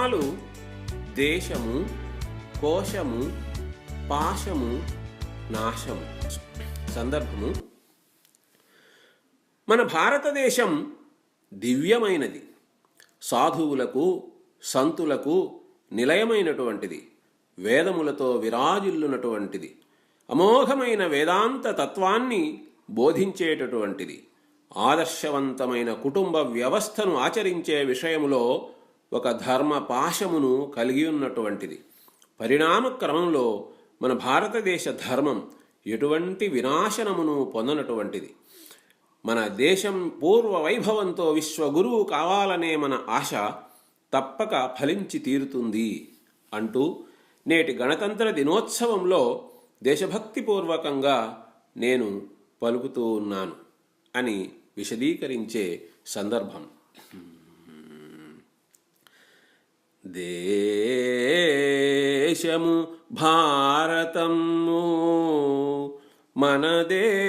ధర్మాలు దేశము, కోశము, పాశము, నాశము. సందర్భము: మన భారతదేశం దివ్యమైనది, సాధువులకు సంతులకు నిలయమైనటువంటిది, వేదములతో విరాజిల్లునటువంటిది, అమోఘమైన వేదాంత తత్వాన్ని బోధించేటటువంటిది, ఆదర్శవంతమైన కుటుంబ వ్యవస్థను ఆచరించే విషయములో ఒక ధర్మ పాశమును కలిగి ఉన్నటువంటిది. పరిణామ క్రమంలో మన భారతదేశ ధర్మం ఎటువంటి వినాశనమును పొందనటువంటిది. మన దేశం పూర్వ వైభవంతో విశ్వగురువు కావాలనే మన ఆశ తప్పక ఫలించి తీరుతుంది అంటూ నేటి గణతంత్ర దినోత్సవంలో దేశభక్తిపూర్వకంగా నేను పలుకుతూ ఉన్నాను అని విశదీకరించే సందర్భం. దేశము భారతము మన దేశము,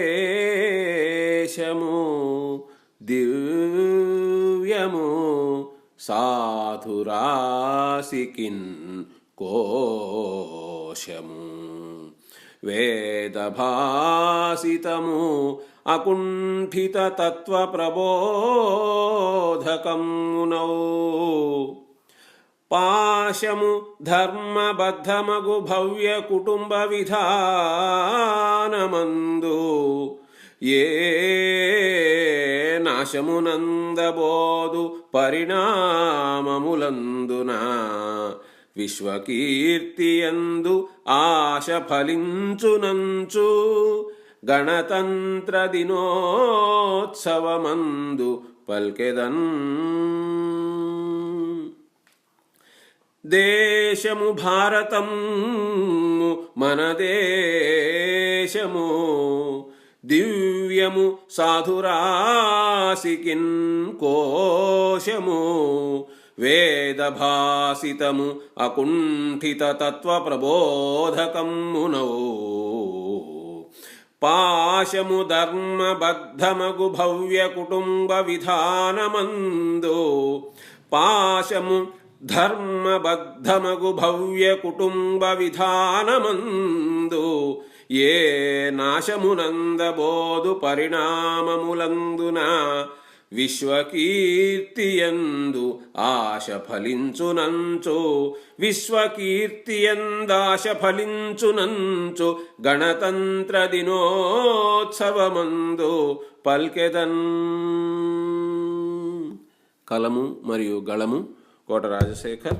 దివ్యము సాధురాసికిన్ కోశము, వేదభాసితము అకుంఠిత తత్వ ప్రబోధకమునౌ, పాశము ధర్మబద్ధమగు భవ్య కుటుంబ విధానమందు, ఏ నాశమునందబోదు పరిణామములందున, విశ్వకీర్తియందు ఆశ ఫలించునంచు, గణతంత్ర దినోత్సవమందు పల్కెదన్. దేశము భారతము మన దేశము, దివ్యము సాధురాసికిన్ కోశము, వేదభాసితము అకుంఠిత తత్వ ప్రబోధకమునౌ, పాశము ధర్మబద్ధమగు భవ్య కుటుంబ విధానమందు, పాశము ధర్మబద్ధమగు భవ్య కుటుంబ విధానమందు, ఏ నాశమునందబోదు పరిణామములందున, విశ్వకీర్తియందు ఆశ ఫలించునంచు, విశ్వకీర్తియందాశ ఫలించునంచు, గణతంత్ర దినోత్సవమందు పల్కెదన్. కలము మరియు గళము కోట రాజశేఖర్.